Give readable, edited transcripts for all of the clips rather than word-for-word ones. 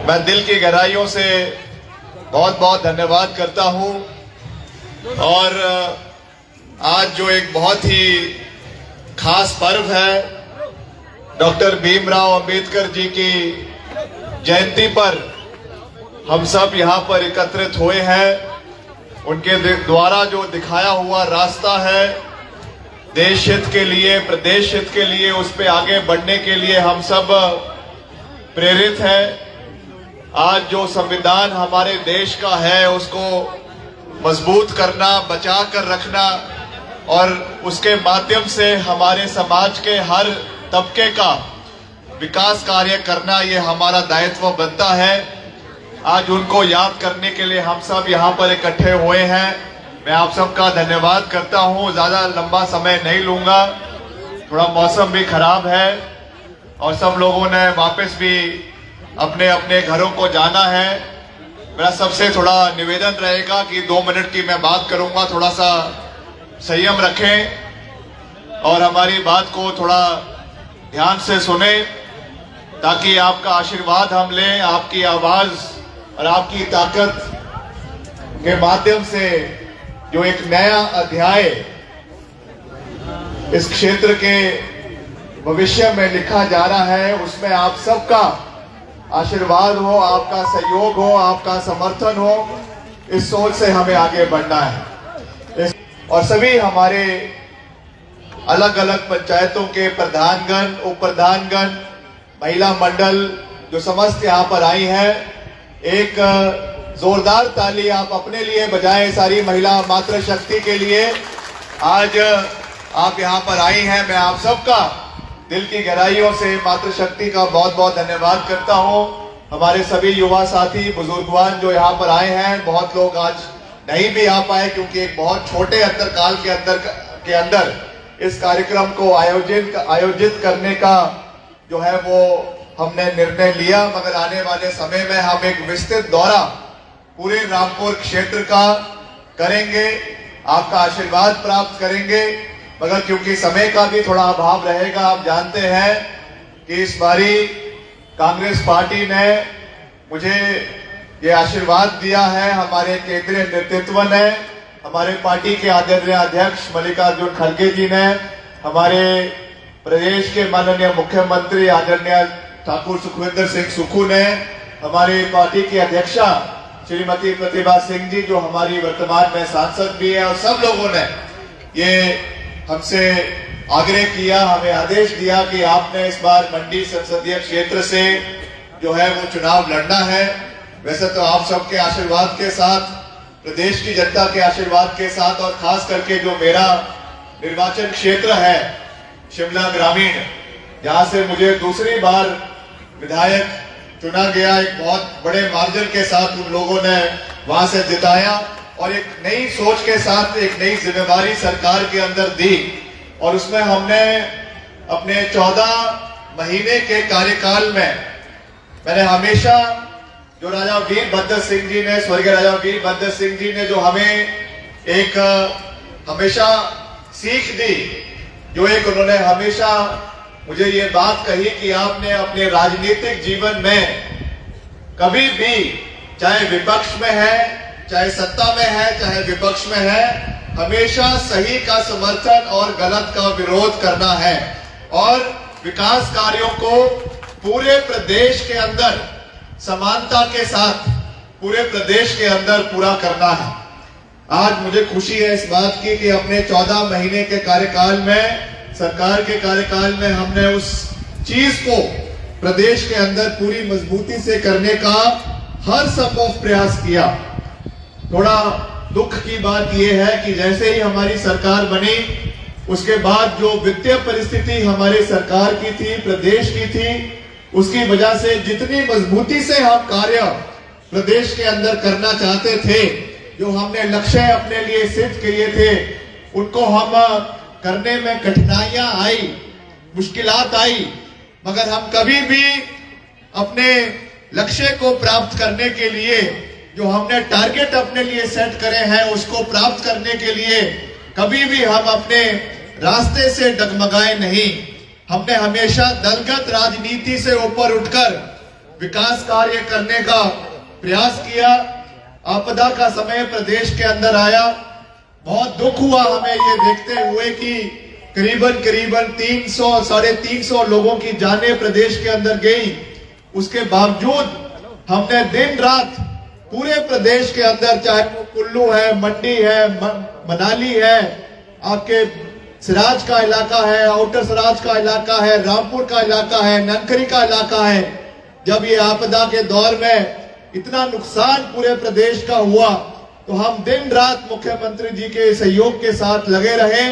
मैं दिल की गहराइयों से बहुत बहुत धन्यवाद करता हूं। और आज जो एक बहुत ही खास पर्व है, डॉक्टर भीमराव अंबेडकर जी की जयंती पर हम सब यहाँ पर एकत्रित हुए हैं। उनके द्वारा जो दिखाया हुआ रास्ता है देश हित के लिए, प्रदेश हित के लिए, उस पे आगे बढ़ने के लिए हम सब प्रेरित हैं। आज जो संविधान हमारे देश का है उसको मजबूत करना, बचा कर रखना और उसके माध्यम से हमारे समाज के हर तबके का विकास कार्य करना, ये हमारा दायित्व बनता है। आज उनको याद करने के लिए हम सब यहाँ पर इकट्ठे हुए हैं। मैं आप सबका धन्यवाद करता हूँ। ज्यादा लंबा समय नहीं लूंगा, थोड़ा मौसम भी खराब है और सब लोगों ने वापस भी अपने अपने घरों को जाना है। मेरा सबसे थोड़ा निवेदन रहेगा कि 2 मिनट की मैं बात करूंगा, थोड़ा सा संयम रखें और हमारी बात को थोड़ा ध्यान से सुने, ताकि आपका आशीर्वाद हम लें। आपकी आवाज और आपकी ताकत के माध्यम से जो एक नया अध्याय इस क्षेत्र के भविष्य में लिखा जा रहा है, उसमें आप सबका आशीर्वाद हो, आपका सहयोग हो, आपका समर्थन हो। इस सोच से हमें आगे बढ़ना है। और सभी हमारे अलग अलग पंचायतों के प्रधानगण, उप प्रधानगण, महिला मंडल जो समस्त यहाँ पर आई हैं, एक जोरदार ताली आप अपने लिए बजाएं, सारी महिला मातृशक्ति के लिए। आज आप यहाँ पर आई हैं, मैं आप सबका दिल की गहराइयों से मातृशक्ति का बहुत बहुत धन्यवाद करता हूँ। हमारे सभी युवा साथी, बुजुर्गवान जो यहाँ पर आए हैं, बहुत लोग आज नहीं भी आ पाए क्योंकि एक बहुत छोटे अंतरकाल के अंदर इस कार्यक्रम को आयोजित करने का जो है वो हमने निर्णय लिया। मगर आने वाले समय में हम एक विस्तृत दौरा पूरे रामपुर क्षेत्र का करेंगे, आपका आशीर्वाद प्राप्त करेंगे। मगर क्योंकि समय का भी थोड़ा अभाव रहेगा, आप जानते हैं कि इस बारी कांग्रेस पार्टी ने मुझे ये आशीर्वाद दिया है, हमारे केंद्रीय नेतृत्व ने, हमारे पार्टी के आदरणीय अध्यक्ष मल्लिकार्जुन खड़गे जी ने, हमारे प्रदेश के माननीय मुख्यमंत्री आदरणीय ठाकुर सुखविंदर सिंह सुक्खू ने, हमारी पार्टी की अध्यक्षा श्रीमती प्रतिभा सिंह जी जो हमारी वर्तमान में सांसद भी है, और सब लोगों ने ये हमसे आग्रह किया, हमें आदेश दिया कि आपने इस बार मंडी संसदीय क्षेत्र से जो है वो चुनाव लड़ना है। वैसे तो आप सबके आशीर्वाद के साथ, प्रदेश की जनता के आशीर्वाद के साथ, और खास करके जो मेरा निर्वाचन क्षेत्र है शिमला ग्रामीण, जहां से मुझे दूसरी बार विधायक चुना गया, एक बहुत बड़े मार्जिन के साथ उन लोगों ने वहां से जिताया और एक नई सोच के साथ एक नई जिम्मेवारी सरकार के अंदर दी। और उसमें हमने अपने 14 महीने के कार्यकाल में मैंने हमेशा जो राजा वीरभद्र सिंह जी ने, स्वर्गीय राजा वीरभद्र सिंह जी ने जो हमें एक हमेशा सीख दी, जो एक उन्होंने हमेशा मुझे ये बात कही कि आपने अपने राजनीतिक जीवन में कभी भी, चाहे विपक्ष में है, चाहे सत्ता में है, चाहे विपक्ष में है, हमेशा सही का समर्थन और गलत का विरोध करना है और विकास कार्यों को पूरे प्रदेश के अंदर समानता के साथ पूरे प्रदेश के अंदर पूरा करना है। आज मुझे खुशी है इस बात की कि अपने 14 महीने के कार्यकाल में, सरकार के कार्यकाल में, हमने उस चीज को प्रदेश के अंदर पूरी मजबूती से करने का हर संभव प्रयास किया। थोड़ा दुख की बात यह है कि जैसे ही हमारी सरकार बनी, उसके बाद जो वित्तीय परिस्थिति हमारी सरकार की थी, प्रदेश की थी, उसकी वजह से जितनी मजबूती से हम कार्य प्रदेश के अंदर करना चाहते थे, जो हमने लक्ष्य अपने लिए सिद्ध किए थे, उनको हम करने में कठिनाइयां आई, मुश्किलात आई, मगर हम कभी भी अपने लक्ष्य को प्राप्त करने के लिए, जो हमने टारगेट अपने लिए सेट करे हैं, उसको प्राप्त करने के लिए कभी भी हम अपने रास्ते से डगमगाए नहीं। हमने हमेशा दलगत राजनीति से ऊपर उठकर विकास कार्य करने का प्रयास किया। आपदा का समय प्रदेश के अंदर आया, बहुत दुख हुआ हमें ये देखते हुए कि करीबन 300 350 लोगों की जानें प्रदेश के अंदर गई। उसके बावजूद हमने दिन रात पूरे प्रदेश के अंदर, चाहे वो कुल्लू है, मंडी है, मनाली है, आपके सिराज का इलाका है, आउटर सिराज का इलाका है, रामपुर का इलाका है, ननकरी का इलाका है, जब ये आपदा के दौर में इतना नुकसान पूरे प्रदेश का हुआ तो हम दिन रात मुख्यमंत्री जी के सहयोग के साथ लगे रहे।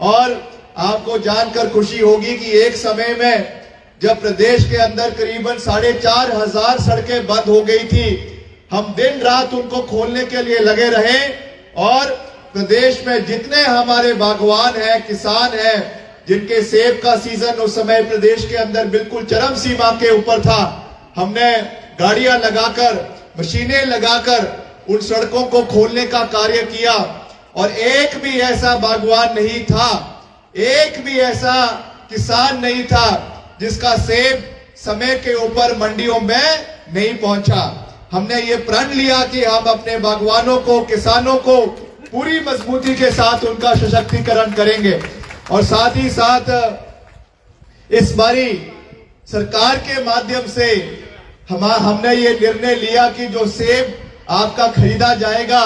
और आपको जानकर खुशी होगी कि एक समय में जब प्रदेश के अंदर करीबन 4,500 सड़कें बंद हो गई थी, हम दिन रात उनको खोलने के लिए लगे रहे। और प्रदेश में जितने हमारे बागवान हैं, किसान हैं, जिनके सेब का सीजन उस समय प्रदेश के अंदर बिल्कुल चरम सीमा के ऊपर था, हमने गाड़ियां लगाकर, मशीनें लगाकर उन सड़कों को खोलने का कार्य किया। और एक भी ऐसा बागवान नहीं था, एक भी ऐसा किसान नहीं था जिसका सेब समय के ऊपर मंडियों में नहीं पहुंचा। हमने ये प्रण लिया कि हम अपने बागवानों को, किसानों को पूरी मजबूती के साथ उनका सशक्तिकरण करेंगे। और साथ ही साथ इस बारी सरकार के माध्यम से हमने ये निर्णय लिया कि जो सेब आपका खरीदा जाएगा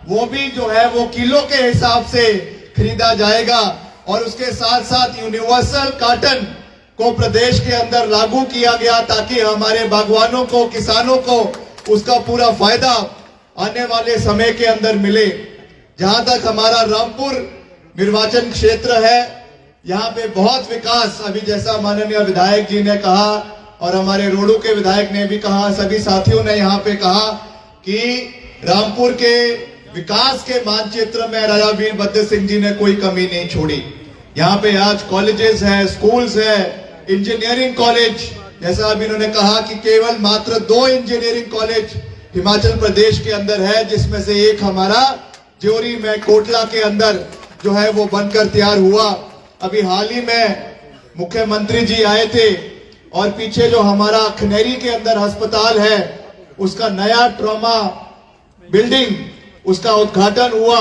वो भी जो है वो किलो के हिसाब से खरीदा जाएगा। और उसके साथ साथ यूनिवर्सल कॉटन को प्रदेश के अंदर लागू किया गया ताकि हमारे बागवानों को, किसानों को उसका पूरा फायदा आने वाले समय के अंदर मिले। जहां तक हमारा रामपुर निर्वाचन क्षेत्र है, यहाँ पे बहुत विकास, अभी जैसा माननीय विधायक जी ने कहा और हमारे रोडू के विधायक ने भी कहा, सभी साथियों ने यहाँ पे कहा कि रामपुर के विकास के मानचित्र में राजा वीरभद्र सिंह जी ने कोई कमी नहीं छोड़ी। यहाँ पे आज कॉलेजेस हैं, स्कूल्स हैं, इंजीनियरिंग कॉलेज, जैसा अभी इन्होंने कहा कि केवल मात्र 2 इंजीनियरिंग कॉलेज हिमाचल प्रदेश के अंदर है, जिसमें से एक हमारा ज्योरी में कोटला के अंदर जो है वो बनकर तैयार हुआ। अभी हाल ही में मुख्यमंत्री जी आए थे और पीछे जो हमारा खनेरी के अंदर अस्पताल है उसका नया ट्रॉमा बिल्डिंग, उसका उद्घाटन हुआ।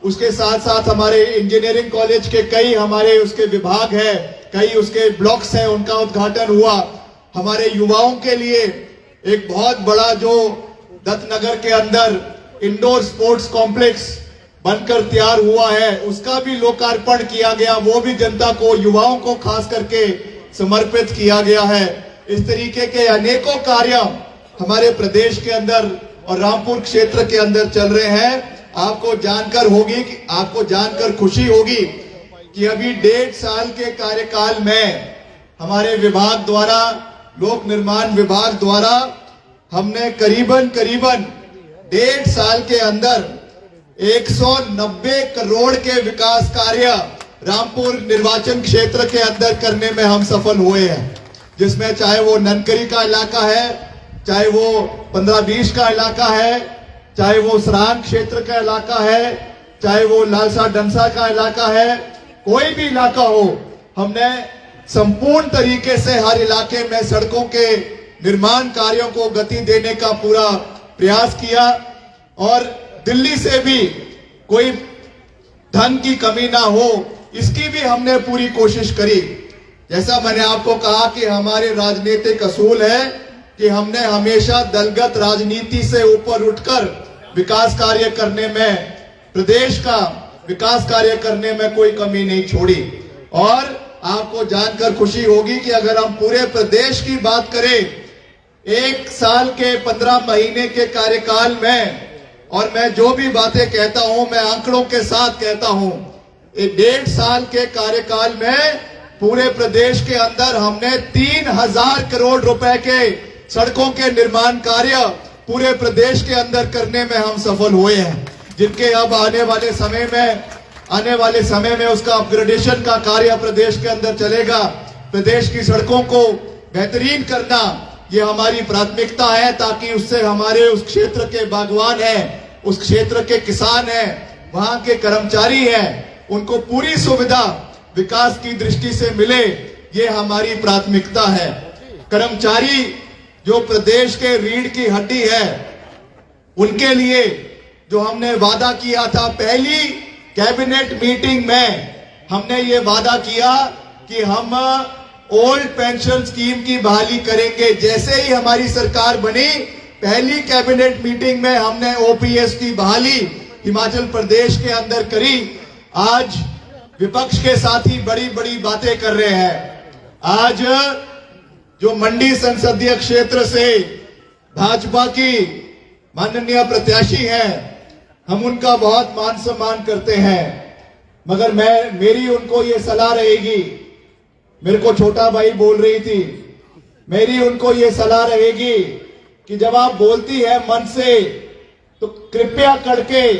उसके साथ साथ हमारे इंजीनियरिंग कॉलेज के कई हमारे उसके विभाग है, कई उसके ब्लॉक्स हैं, उनका उद्घाटन हुआ। हमारे युवाओं के लिए एक बहुत बड़ा जो दत्तनगर के अंदर इंडोर स्पोर्ट्स कॉम्प्लेक्स बनकर तैयार हुआ है, उसका भी लोकार्पण किया गया। वो भी जनता को, युवाओं को खास करके समर्पित किया गया है। इस तरीके के अनेकों कार्य हमारे प्रदेश के अंदर और रामपुर क्षेत्र के अंदर चल रहे हैं। आपको जानकर खुशी होगी कि अभी 1.5 साल के कार्यकाल में हमारे विभाग द्वारा, लोक निर्माण विभाग द्वारा, हमने करीबन 1.5 साल के अंदर 190 करोड़ के विकास कार्य रामपुर निर्वाचन क्षेत्र के अंदर करने में हम सफल हुए हैं। जिसमें चाहे वो ननकरी का इलाका है, चाहे वो 15-20 का इलाका है, चाहे वो सरांग क्षेत्र का इलाका है, चाहे वो लालसा डंसा का इलाका है, कोई भी इलाका हो, हमने संपूर्ण तरीके से हर इलाके में सड़कों के निर्माण कार्यों को गति देने का पूरा प्रयास किया। और दिल्ली से भी कोई धन की कमी ना हो, इसकी भी हमने पूरी कोशिश करी। जैसा मैंने आपको कहा कि हमारे राजनीतिक असूल है कि हमने हमेशा दलगत राजनीति से ऊपर उठकर विकास कार्य करने में, प्रदेश का विकास कार्य करने में कोई कमी नहीं छोड़ी। और आपको जानकर खुशी होगी कि अगर हम पूरे प्रदेश की बात करें, 1 साल के 15 महीने के कार्यकाल में, और मैं जो भी बातें कहता हूं मैं आंकड़ों के साथ कहता हूं, 1.5 साल के कार्यकाल में पूरे प्रदेश के अंदर हमने 3,000 करोड़ रुपए के सड़कों के निर्माण कार्य पूरे प्रदेश के अंदर करने में हम सफल हुए हैं, जिनके अब आने वाले समय में उसका अपग्रेडेशन का कार्य प्रदेश के अंदर चलेगा। प्रदेश की सड़कों को बेहतरीन करना ये हमारी प्राथमिकता है, ताकि उससे हमारे उस क्षेत्र के बागवान हैं, उस क्षेत्र के किसान हैं, वहां के कर्मचारी हैं, उनको पूरी सुविधा विकास की दृष्टि से मिले। ये हमारी प्राथमिकता है। कर्मचारी जो प्रदेश के रीढ़ की हड्डी है, उनके लिए जो हमने वादा किया था, पहली कैबिनेट मीटिंग में हमने ये वादा किया कि हम ओल्ड पेंशन स्कीम की बहाली करेंगे। जैसे ही हमारी सरकार बनी, पहली कैबिनेट मीटिंग में हमने ओपीएस की बहाली हिमाचल प्रदेश के अंदर करी। आज विपक्ष के साथी बड़ी बड़ी बातें कर रहे हैं। आज जो मंडी संसदीय क्षेत्र से भाजपा की माननीय प्रत्याशी हैं, हम उनका बहुत मान सम्मान करते हैं, मगर मेरी उनको ये सलाह रहेगी, मेरे को छोटा भाई बोल रही थी, मेरी उनको ये सलाह रहेगी कि जब आप बोलती है मन से, तो कृपया करके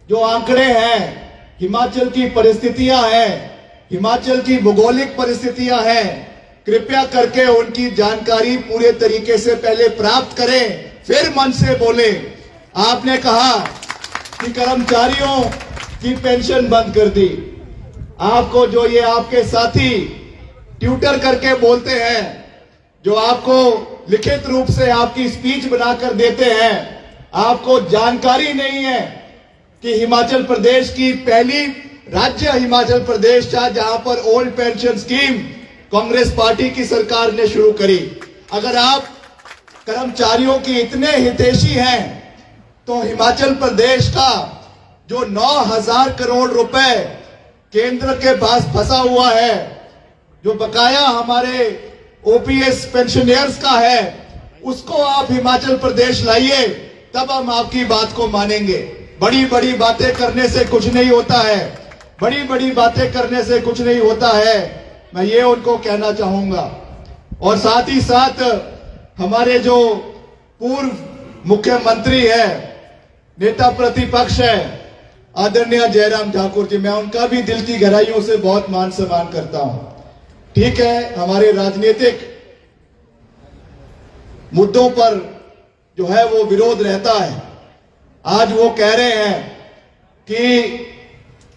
जो आंकड़े हैं, हिमाचल की परिस्थितियां हैं, हिमाचल की भौगोलिक परिस्थितियां हैं, कृपया करके उनकी जानकारी पूरे तरीके से पहले प्राप्त करें, फिर मन से बोले। आपने कहा कि कर्मचारियों की पेंशन बंद कर दी। आपको जो ये आपके साथी ट्यूटर करके बोलते हैं, जो आपको लिखित रूप से आपकी स्पीच बनाकर देते हैं, आपको जानकारी नहीं है कि हिमाचल प्रदेश की पहली राज्य हिमाचल प्रदेश था जहां पर old pension scheme Congress party की सरकार ने शुरू करी। अगर आप कर्मचारियों की इतने हितैषी हैं, तो हिमाचल प्रदेश का जो 9,000 करोड़ रुपए केंद्र के पास फंसा हुआ है, जो बकाया हमारे ओपीएस पेंशनर्स का है, उसको आप हिमाचल प्रदेश लाइए, तब हम आपकी बात को मानेंगे। बड़ी बड़ी बातें करने से कुछ नहीं होता है, बड़ी बड़ी बातें करने से कुछ नहीं होता है, मैं ये उनको कहना चाहूंगा। और साथ ही साथ हमारे जो पूर्व मुख्यमंत्री है, नेता प्रतिपक्ष है, आदरणीय जयराम ठाकुर जी, मैं उनका भी दिल की गहराइयों से बहुत मान सम्मान करता हूं। ठीक है, हमारे राजनीतिक मुद्दों पर जो है वो विरोध रहता है। आज वो कह रहे हैं कि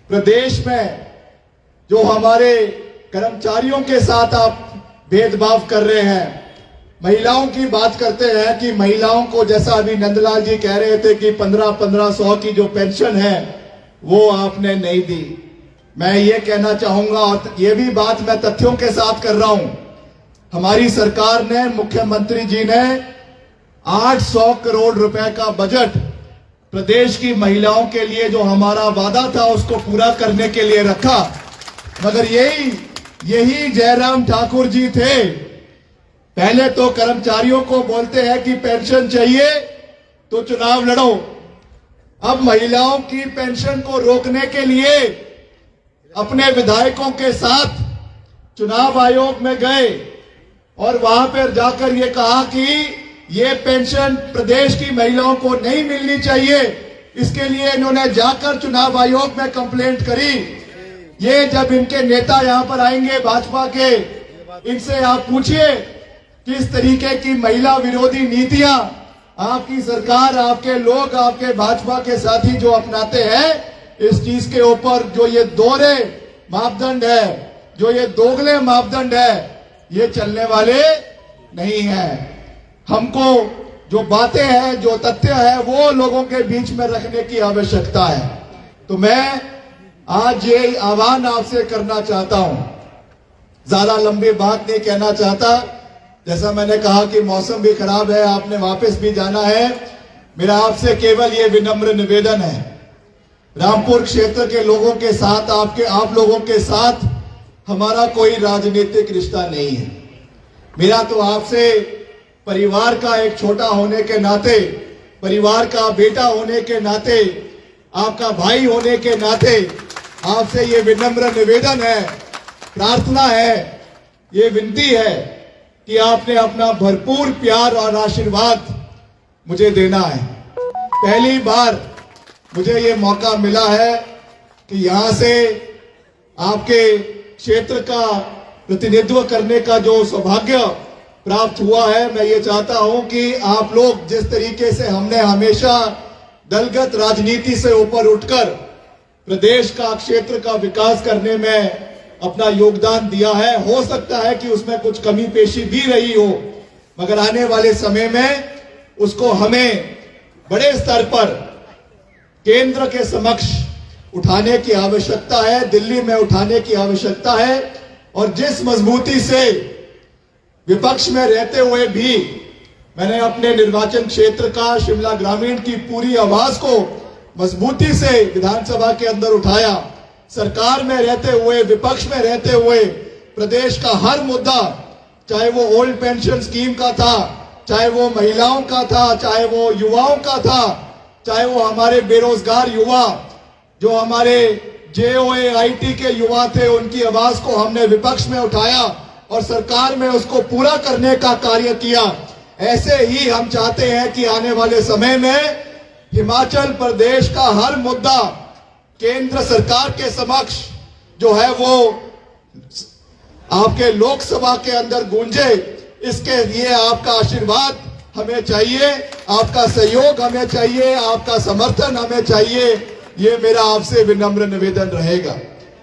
प्रदेश में जो हमारे कर्मचारियों के साथ आप भेदभाव कर रहे हैं, महिलाओं की बात करते हैं कि महिलाओं को, जैसा अभी नंदलाल जी कह रहे थे कि 1500 की जो पेंशन है वो आपने नहीं दी। मैं ये कहना चाहूंगा, और ये भी बात मैं तथ्यों के साथ कर रहा हूं, हमारी सरकार ने, मुख्यमंत्री जी ने 800 करोड़ रुपए का बजट प्रदेश की महिलाओं के लिए, जो हमारा वादा था, उसको पूरा करने के लिए रखा। मगर यही जयराम ठाकुर जी थे, पहले तो कर्मचारियों को बोलते हैं कि पेंशन चाहिए तो चुनाव लड़ो। अब महिलाओं की पेंशन को रोकने के लिए अपने विधायकों के साथ चुनाव आयोग में गए और वहां पर जाकर ये कहा कि ये पेंशन प्रदेश की महिलाओं को नहीं मिलनी चाहिए। इसके लिए इन्होंने जाकर चुनाव आयोग में कंप्लेंट करी। ये जब इनके नेता यहां पर आएंगे भाजपा के, इनसे आप पूछिए किस तरीके की महिला विरोधी नीतियां आपकी सरकार, आपके लोग, आपके भाजपा के साथी जो अपनाते हैं, इस चीज के ऊपर जो ये दोहरे मापदंड है, जो ये दोगले मापदंड है, ये चलने वाले नहीं है। हमको जो बातें हैं, जो तथ्य है, वो लोगों के बीच में रखने की आवश्यकता है। तो मैं आज ये आह्वान आपसे करना चाहता हूं, ज्यादा लंबी बात नहीं कहना चाहता। जैसा मैंने कहा कि मौसम भी खराब है, आपने वापस भी जाना है, मेरा आपसे केवल ये विनम्र निवेदन है, रामपुर क्षेत्र के लोगों के साथ, आप लोगों के साथ हमारा कोई राजनीतिक रिश्ता नहीं है। मेरा तो आपसे परिवार का एक छोटा होने के नाते, परिवार का बेटा होने के नाते, आपका भाई होने के नाते आपसे ये विनम्र निवेदन है, प्रार्थना है, ये विनती है कि आपने अपना भरपूर प्यार और आशीर्वाद मुझे देना है। पहली बार मुझे ये मौका मिला है कि यहां से आपके क्षेत्र का प्रतिनिधित्व करने का जो सौभाग्य प्राप्त हुआ है। मैं ये चाहता हूं कि आप लोग, जिस तरीके से हमने हमेशा दलगत राजनीति से ऊपर उठकर प्रदेश का, क्षेत्र का विकास करने में अपना योगदान दिया है, हो सकता है कि उसमें कुछ कमी पेशी भी रही हो, मगर आने वाले समय में उसको हमें बड़े स्तर पर केंद्र के समक्ष उठाने की आवश्यकता है, दिल्ली में उठाने की आवश्यकता है। और जिस मजबूती से विपक्ष में रहते हुए भी मैंने अपने निर्वाचन क्षेत्र का शिमला ग्रामीण की पूरी आवाज को मजबूती से विधानसभा के अंदर उठाया, सरकार में रहते हुए, विपक्ष में रहते हुए प्रदेश का हर मुद्दा, चाहे वो ओल्ड पेंशन स्कीम का था, चाहे वो महिलाओं का था, चाहे वो युवाओं का था, चाहे वो हमारे बेरोजगार युवा, जो हमारे जेओए आईटी के युवा थे, उनकी आवाज को हमने विपक्ष में उठाया और सरकार में उसको पूरा करने का कार्य किया। ऐसे ही हम चाहते हैं कि आने वाले समय में हिमाचल प्रदेश का हर मुद्दा केंद्र सरकार के समक्ष जो है वो आपके लोकसभा के अंदर गूंजे। इसके लिए आपका आशीर्वाद हमें चाहिए, आपका सहयोग हमें चाहिए, आपका समर्थन हमें चाहिए। ये मेरा आपसे विनम्र निवेदन रहेगा।